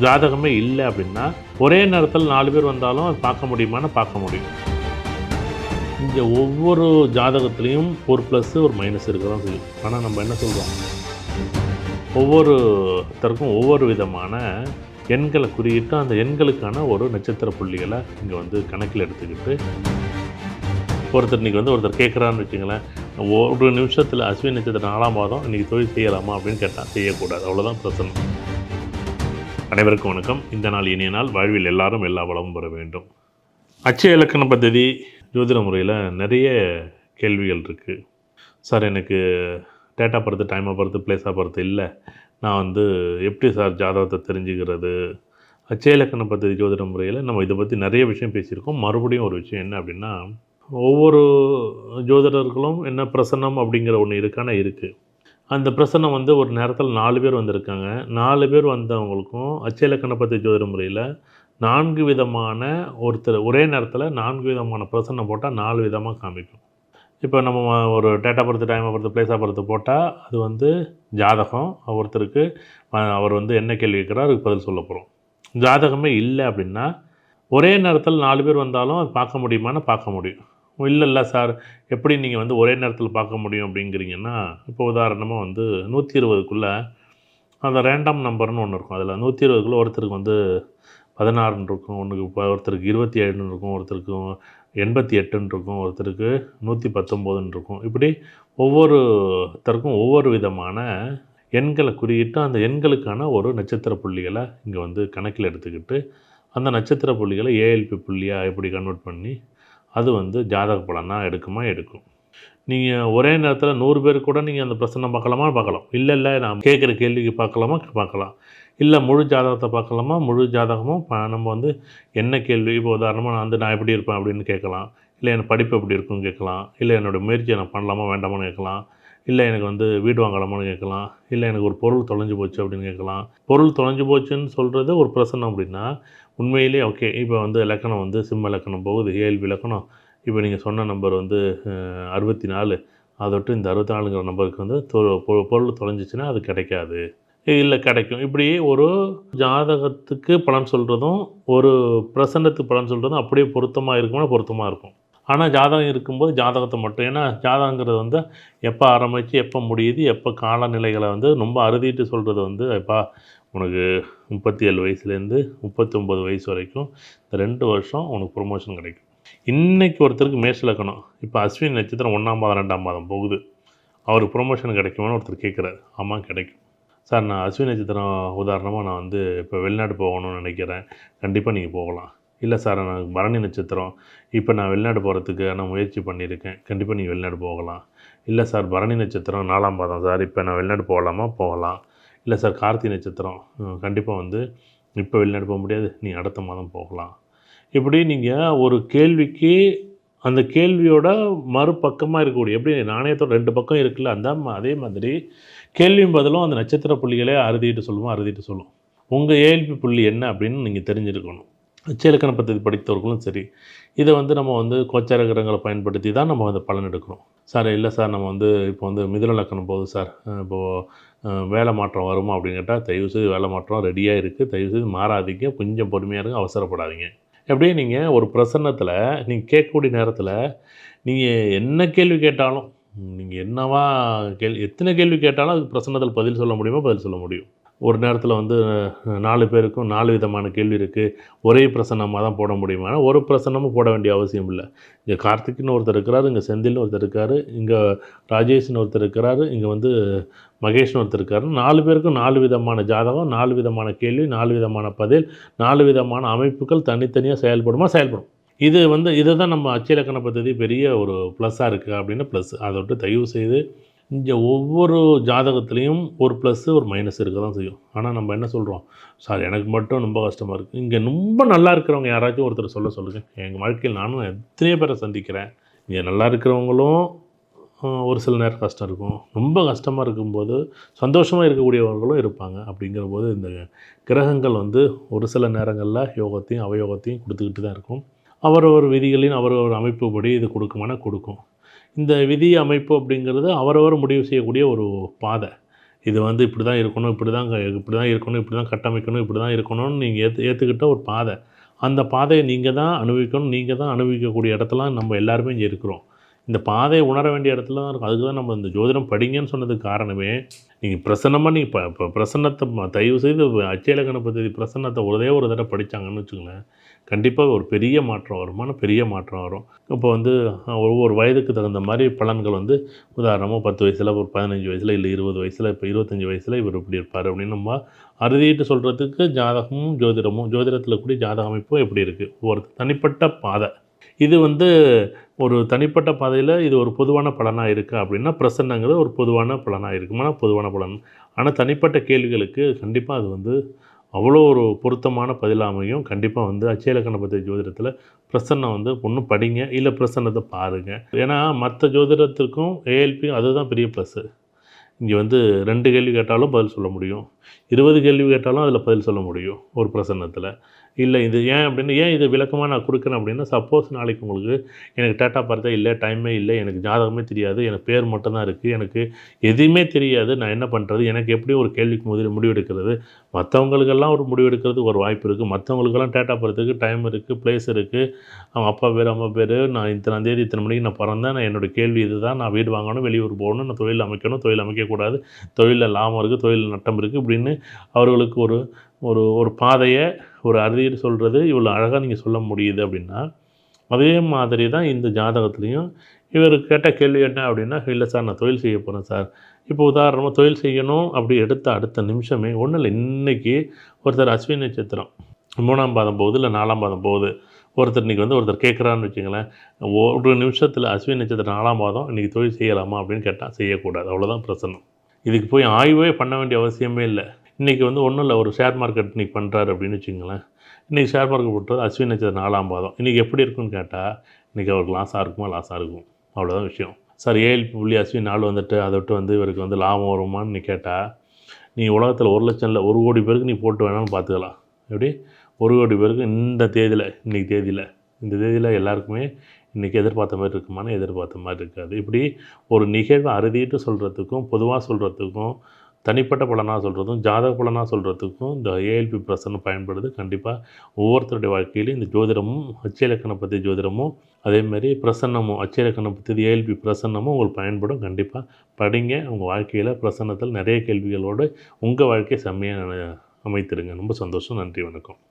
ஜாதகமே இல்லை அப்படின்னா ஒரே நேரத்தில் 4 பேர் வந்தாலும் அது பார்க்க முடியுமான்னு பார்க்க முடியும். இங்கே ஒவ்வொரு ஜாதகத்துலேயும் ஒரு ப்ளஸ்ஸு ஒரு மைனஸ் இருக்க தான் செய்யும். ஆனால் நம்ம என்ன சொல்கிறோம், ஒவ்வொருத்தருக்கும் ஒவ்வொரு விதமான எண்களை குறியிட்டு அந்த எண்களுக்கான ஒரு நட்சத்திர புள்ளிகளை இங்கே வந்து கணக்கில் எடுத்துக்கிட்டு ஒருத்தர் இன்றைக்கி வந்து ஒருத்தர் கேட்குறான்னு வச்சுங்களேன், ஒரு நிமிஷத்தில் அஸ்வினி நட்சத்திரம் 4ஆம் மாதம் இன்றைக்கி தொழில் செய்யலாமா அப்படின்னு கேட்டால் செய்யக்கூடாது. அவ்வளோதான் பிரச்சனை. அனைவருக்கும் வணக்கம். இந்த நாள் இனிய நாள். வாழ்வில் எல்லாரும் எல்லா வளமும் பெற வேண்டும். அட்சய இலக்கண பദ്ധதி ஜோதிட முறையில் நிறைய கேள்விகள் இருக்குது. சார் எனக்கு டேட்டா பொறுத்து, டைமை பொறுத்து, பிளேஸாக பொறுத்து இல்லை, நான் வந்து எப்படி சார் ஜாதகத்தை தெரிஞ்சுக்கிறது? அட்சய இலக்கண பദ്ധதி ஜோதிட முறையில் நம்ம இதை பற்றி நிறைய விஷயம் பேசியிருக்கோம். மறுபடியும் ஒரு விஷயம் என்ன அப்படின்னா, ஒவ்வொரு ஜோதிடர்களும் என்ன பிரசன்னம் அப்படிங்கிற ஒன்று இருக்கான இருக்குது. அந்த பிரசன்னம் வந்து ஒரு நேரத்தில் 4 பேர் வந்திருக்காங்க. 4 பேர் வந்தவங்களுக்கும் அட்சய இலக்கண பദ്ധதி ஜோதிட முறையில் 4 விதமான ஒரே நேரத்தில் 4 விதமான பிரசன்னம் போட்டால் 4 விதமாக காமிக்கும். இப்போ நம்ம ஒரு டேட்டா பொறுத்து, டைமை பொறுத்து, பிளேஸாக பொறுத்து போட்டால் அது வந்து ஜாதகம். ஒருத்தருக்கு அவர் வந்து என்ன கேள்வி கேட்குறாரு, அதுக்கு பதில் சொல்ல போகிறோம். ஜாதகமே இல்லை அப்படின்னா ஒரே நேரத்தில் 4 பேர் வந்தாலும் அது பார்க்க முடியுமான்னு பார்க்க முடியும். இல்லை சார், எப்படி நீங்கள் வந்து ஒரே நேரத்தில் பார்க்க முடியும் அப்படிங்கிறீங்கன்னா, இப்போ உதாரணமாக வந்து 120க்குள்ளே அந்த ரேண்டம் நம்பர்னு ஒன்று இருக்கும். அதில் 120க்குள்ளே ஒருத்தருக்கு வந்து 16 இருக்கும், ஒருத்தருக்கு 27 இருக்கும், ஒருத்தருக்கு 88 இருக்கும், ஒருத்தருக்கு 119 இருக்கும். இப்படி ஒவ்வொருத்தருக்கும் ஒவ்வொரு விதமான எண்களை குறியிட்டு அந்த எண்களுக்கான ஒரு நட்சத்திர புள்ளிகளை இங்கே வந்து கணக்கில் எடுத்துக்கிட்டு அந்த நட்சத்திர புள்ளிகளை ஏஎல்பி புள்ளியாக எப்படி கன்வெர்ட் பண்ணி அது வந்து ஜாதக பலனாக எடுக்கும். நீங்கள் ஒரே நேரத்தில் 100 பேர் கூட நீங்கள் அந்த பிரசன்னம் பார்க்கலாம். இல்லை நான் கேட்குற கேள்விக்கு பார்க்கலாம். இல்லை முழு ஜாதகத்தை பார்க்கலாமா, முழு ஜாதகமும் நம்ம வந்து என்ன கேள்வி, இப்போ உதாரணமாக நான் எப்படி இருப்பேன் அப்படின்னு கேட்கலாம். இல்லை என் படிப்பு எப்படி இருக்குன்னு கேட்கலாம். இல்லை என்னோடய முயற்சியை நான் பண்ணலாமா வேண்டாமான்னு கேட்கலாம். இல்லை எனக்கு வந்து வீடு வாங்கலாமான்னு கேட்கலாம். இல்லை எனக்கு ஒரு பொருள் தொலைஞ்சு போச்சு அப்படின்னு கேட்கலாம். பொருள் தொலைஞ்சு போச்சுன்னு சொல்கிறது ஒரு பிரசன்னம் அப்படின்னா உண்மையிலேயே ஓகே. இப்போ வந்து இலக்கணம் வந்து சிம்ம இலக்கணம் போகுது, ஏஎல்பி இலக்கணம். இப்போ நீங்கள் சொன்ன நம்பர் வந்து 64, அதொட்டு இந்த 64ங்கிற நம்பருக்கு வந்து பொருள் தொலைஞ்சிச்சின்னா அது கிடைக்காது, இல்லை கிடைக்கும். இப்படி ஒரு ஜாதகத்துக்கு பலன் சொல்கிறதும் ஒரு பிரசன்னத்துக்கு பலன் சொல்கிறதும் அப்படியே பொருத்தமாக இருக்கும். ஆனால் ஜாதகம் இருக்கும்போது ஜாதகத்தை மட்டும், ஏன்னா ஜாதகங்கிறது வந்து எப்போ ஆரம்பித்து எப்போ முடியுது, எப்போ காலநிலைகளை வந்து ரொம்ப அறுதிட்டு சொல்கிறது வந்து, எப்பா உனக்கு 37 வயசுலேருந்து 39 வயசு வரைக்கும் இந்த 2 வருஷம் உனக்கு ப்ரொமோஷன் கிடைக்கும். இன்றைக்கி ஒருத்தருக்கு மேஷ இலக்கணம், இப்போ அஸ்வினி நட்சத்திரம் 1ஆம் மாதம் 2ஆம் மாதம் போகுது, அவருக்கு ப்ரொமோஷன் கிடைக்குமான்னு ஒருத்தர் கேட்குறாரு. ஆமாம் கிடைக்கும் சார். நான் அஸ்வினி நட்சத்திரம் உதாரணமாக நான் வந்து இப்போ வெளிநாடு போகணும்னு நினைக்கிறேன், கண்டிப்பாக நீங்கள் போகலாம். இல்லை சார், நான் பரணி நட்சத்திரம், இப்போ நான் வெளிநாடு போகிறதுக்கு நான் முயற்சி பண்ணியிருக்கேன், கண்டிப்பாக நீங்கள் வெளிநாடு போகலாம். இல்லை சார், பரணி நட்சத்திரம் 4ஆம் மாதம் சார், இப்போ நான் வெளிநாடு போகலாம். இல்லை சார், கார்த்திகை நட்சத்திரம், கண்டிப்பாக வந்து இப்போ வெளிநாடு போக முடியாது, நீங்கள் அடுத்த மாதம் போகலாம். இப்படி நீங்கள் ஒரு கேள்விக்கு அந்த கேள்வியோட மறுபக்கமாக இருக்கக்கூடிய, எப்படி நாணயத்தோட 2 பக்கம் இருக்குல்ல, அதே மாதிரி கேள்வியும் பதிலும் அந்த நட்சத்திர புள்ளிகளே அறுதிட்டு சொல்லும். உங்கள் ஏஎல்பி புள்ளி என்ன அப்படின்னு நீங்கள் தெரிஞ்சிருக்கணும். அட்சய இலக்கண பദ്ധதி படித்தவர்களும் சரி, இதை வந்து நம்ம வந்து கோச்சார கிரகங்களை பயன்படுத்தி தான் நம்ம வந்து பலன் எடுக்கிறோம். சார் இல்லை சார், நம்ம வந்து இப்போ வந்து மிதுன இலக்கணம் போகுது சார், இப்போது வேலை மாற்றம் வருமா அப்படின்னு கேட்டால், தயவுசெய்து வேலை மாற்றம் ரெடியாக இருக்குது, தயவுசெய்து மாறாதீங்க, கொஞ்சம் பொறுமையாக இருங்க, அவசரப்படாதீங்க. எப்படியே நீங்கள் ஒரு பிரசன்னத்தில் நீங்கள் கேட்கக்கூடிய நேரத்தில் நீங்கள் என்ன கேள்வி கேட்டாலும், நீங்கள் என்னவா எத்தனை கேள்வி கேட்டாலும் அதுக்கு பிரசன்னத்தில் பதில் சொல்ல முடியும். ஒரு நேரத்தில் வந்து 4 பேருக்கும் 4 விதமான கேள்வி இருக்குது, ஒரே பிரசன்னமாக தான் போட முடியுமா? ஒரு பிரசன்னமும் போட வேண்டிய அவசியம் இல்லை. இங்கே கார்த்திக்னு ஒருத்தர் இருக்கிறாரு, இங்கே செந்தில்னு ஒருத்தர் இருக்கார், இங்கே ராஜேஷ்னு ஒருத்தர் இருக்கிறாரு, இங்கே வந்து மகேஷ்னு ஒருத்தர் இருக்காரு. 4 பேருக்கும் 4 விதமான ஜாதகம், 4 விதமான கேள்வி, 4 விதமான பதில், 4 விதமான அமைப்புகள் தனித்தனியாக செயல்படும். இதை தான் நம்ம அட்சய இலக்கண பദ്ധதி பெரிய ஒரு ப்ளஸ்ஸாக இருக்குது அப்படின்னு ப்ளஸ். அதை விட்டு தயவு செய்து இங்கே ஒவ்வொரு ஜாதகத்துலேயும் ஒரு ப்ளஸ்ஸு ஒரு மைனஸ் இருக்க தான் செய்யும். ஆனால் நம்ம என்ன சொல்கிறோம், சார் எனக்கு மட்டும் ரொம்ப கஷ்டமாக இருக்குது. இங்கே ரொம்ப நல்லா இருக்கிறவங்க யாராச்சும் ஒருத்தர் சொல்லுங்கள். எங்கள் வாழ்க்கையில் நானும் எத்தனையோ பேரை சந்திக்கிறேன். இங்கே நல்லா இருக்கிறவங்களும் ஒரு சில நேரம் கஷ்டம் இருக்கும், ரொம்ப கஷ்டமாக இருக்கும்போது சந்தோஷமாக இருக்கக்கூடியவர்களும் இருப்பாங்க. அப்படிங்கிற போது இந்த கிரகங்கள் வந்து ஒரு சில நேரங்களில் யோகத்தையும் அவயோகத்தையும் கொடுத்துக்கிட்டு தான் இருக்கும். அவரவர் விதிகளின் அவரவர் அமைப்புப்படி இது கொடுக்கும். இந்த விதி அமைப்பு அப்படிங்கிறது அவரவர் முடிவு செய்யக்கூடிய ஒரு பாதை. இது வந்து இப்படி தான் இருக்கணும், இப்படி தான் இருக்கணும், இப்படி தான் கட்டமைக்கணும், இப்படி தான் இருக்கணும்னு நீங்கள் ஏற்றுக்கிட்ட ஒரு பாதை. அந்த பாதைய நீங்க தான் அனுபவிக்கணும். நீங்க தான் அனுபவிக்கக்கூடிய இடத்துல நம்ம எல்லாருமே இங்க இருக்கிறோம். இந்த பாதைய உணர வேண்டிய இடத்துல தான் இருக்கோம். அதுக்கு தான் நம்ம இந்த ஜோதிடம் படிங்கன்னு சொன்னதுக்கு காரணமே, நீங்க பிரசன்னமா நீங்க பிரசன்னத்த தயவுசெய்து அட்சய கணபதி பிரசன்னத்த ஒரே ஒரு தடவ படிச்சாங்கன்னு வச்சுக்கங்களேன், கண்டிப்பா ஒரு பெரிய மாற்றம் வருமானா பெரிய மாற்றம் வரும். இப்போ வந்து ஒவ்வொரு வயதுக்கு தகுந்த மாரி பலன்கள் வந்து உதாரணமா 10 வயசுல, ஒரு 15 வயசுல, இல்ல 20 வயசுல, இப்ப 25 வயசுல இவர் இப்படி இருப்பாரு அப்படின்னு நம்ம அறுதிட்டு சொல்றதுக்கு ஜாதகமும், ஜோதிடமும், ஜோதிடத்தில கூடிய ஜாதக அமைப்பும் எப்படி இருக்கு? ஒரு தனிப்பட்ட பாதை. இது வந்து ஒரு தனிப்பட்ட பாதையில இது ஒரு பொதுவான பலனா இருக்கா அப்படின்னா, பிரசன்னங்கிறது ஒரு பொதுவான பலனா இருக்குமானா, பொதுவான பலன். ஆனா தனிப்பட்ட கேள்விகளுக்கு கண்டிப்பா அது வந்து அவ்வளோ ஒரு பொருத்தமான பதிலா அமையும். கண்டிப்பா வந்து அட்சய கணபதி ஜோதிடத்தில பிரசன்னம் வந்து ஒண்ணு படிங்க, இல்ல பிரசன்னத்த பாருங்க. ஏன்னா மத்த ஜோதிடத்திற்கும் ஏஎல்பி அதுதான் பெரிய ப்ளஸ்ஸு. இங்க வந்து 2 கேள்வி கேட்டாலும் பதில் சொல்ல முடியும். 20 கேள்வி கேட்டாலும் அதில பதில் சொல்ல முடியும், ஒரு பிரசன்னத்தில. இல்ல இது ஏன் அப்படின்னு ஏன் இது விளக்கமா நான் குடுக்குறேன் அப்படின்னா, சப்போஸ் நாளைக்கு உங்களுக்கு எனக்கு டேட் ஆஃப் பர்த்தே இல்ல, டைமே இல்ல, எனக்கு ஜாதகமே தெரியாது, எனக்கு பேர் மட்டும் தான் இருக்கு, எனக்கு எதுவுமே தெரியாது, நான் என்ன பண்றது? எனக்கு எப்படி ஒரு கேள்விக்கு முடிவெடுக்கிறது? மத்தவங்களுக்கெல்லாம் ஒரு முடிவெடுக்கிறதுக்கு ஒரு வாய்ப்பு இருக்கு. மத்தவங்களுக்கெல்லாம் டேட் ஆஃப் பர்த்துக்கு டைம் இருக்கு, பிளேஸ் இருக்கு. அவங்க அப்பா பேரு, அம்மா பேரு, நான் இத்தனாம் தேதி, இத்தனை மணிக்கு நான் பொறந்தேன். நான் என்னோட கேள்வி இதுதான். நான் வீடு வாங்கணும், வெளியூர் போகணும், நான் தொழில் அமைக்கணும், தொழில் அமைக்கக்கூடாது, தொழில்ல லாபம் இருக்கு, தொழில்ல நட்டம் இருக்கு இப்படின்னு அவர்களுக்கு ஒரு ஒரு ஒரு பாதைய ஒரு அறுதியிட்டு சொல்றது இவ்வளோ அழகா நீங்க சொல்ல முடியுது அப்படின்னா, அதே மாதிரி தான் இந்த ஜாதகத்திலயும் இவரு கேட்ட கேள்வி என்ன அப்படின்னா, "இல்ல சார் நான் தொழில் செய்ய போறேன் சார்." இப்போ உதாரணமா தொழில் செய்யணும் அப்படி எடுத்த அடுத்த நிமிஷமே ஒண்ணும் இல்ல. இன்னைக்கு ஒருத்தர் அஸ்வினி நட்சத்திரம் 3ஆம் பாதம் போகுது, இல்ல 4ஆம் பாதம் போகுது. ஒருத்தர் இன்னைக்கு வந்து ஒருத்தர் கேட்குறான்னு வச்சுக்கங்களேன், ஒரு நிமிஷத்தில அஸ்வினி நட்சத்திரம் 4ஆம் பாதம் இன்னைக்கு தொழில் செய்யலாமா அப்படின்னு கேட்டா செய்யக்கூடாது. அவ்வளோதான் பிரசன்னம். இதுக்கு போய் ஆய்வே பண்ண வேண்டிய அவசியமே இல்ல. இன்னைக்கு வந்து ஒண்ணும் இல்ல ஒரு ஷேர் மார்க்கெட் இன்னைக்கு பண்றாரு அப்படின்னு வச்சுக்கங்களேன். இன்னைக்கு ஷேர் மார்க்கெட் போட்டது அஸ்வினி நட்சத்திரம் 4ஆம் பாதம். இன்னைக்கு எப்படி இருக்குன்னு கேட்டா, இன்னைக்கு அவருக்கு லாஸா இருக்குமா? லாஸா இருக்கும். அவ்வளோதான் விஷயம். சார் ஏஎல்பி புள்ளி அஸ்வினி நாள் வந்துட்டு, அத விட்டு வந்து இவருக்கு வந்து லாபம் வருமான்னு நீ கேட்டா, நீ உலகத்தில 1,00,000 இல்ல 1,00,00,000 பேருக்கு நீ போட்டு வேணாலும் பார்த்துக்கலாம். எப்படி? 1,00,00,000 பேருக்கு இந்த தேதியில, இன்னைக்கு தேதியில, இந்த தேதியில எல்லாருக்குமே இன்னைக்கு எதிர்பார்த்த மாரி இருக்குமான்னா, எதிர்பார்த்த மாரி இருக்காது. இப்படி ஒரு நிகழ்வ அறுதியிட்டு சொல்றதுக்கும், பொதுவா சொல்றதுக்கும், தனிப்பட்ட பலனா சொல்றதும், ஜாதக பலனா சொல்றதுக்கும் இந்த ஏஎல்பி பிரசன்னம் பயன்படுது. கண்டிப்பா ஒவ்வொருத்தருடைய வாழ்க்கையிலும் இந்த ஜோதிடமும், அட்சய கணபதி ஜோதிடமும், அதேமாரி பிரசன்னமும், அட்சய கணபதி ஏஎல்பி பிரசன்னமும் உங்களுக்கு பயன்படும். கண்டிப்பா படிங்க. உங்க வாழ்க்கையில பிரசன்னத்தில நெறைய கேள்விகளோடு உங்க வாழ்க்கைய செம்மையா அமைத்திருங்க. ரொம்ப சந்தோஷம். நன்றி, வணக்கம்.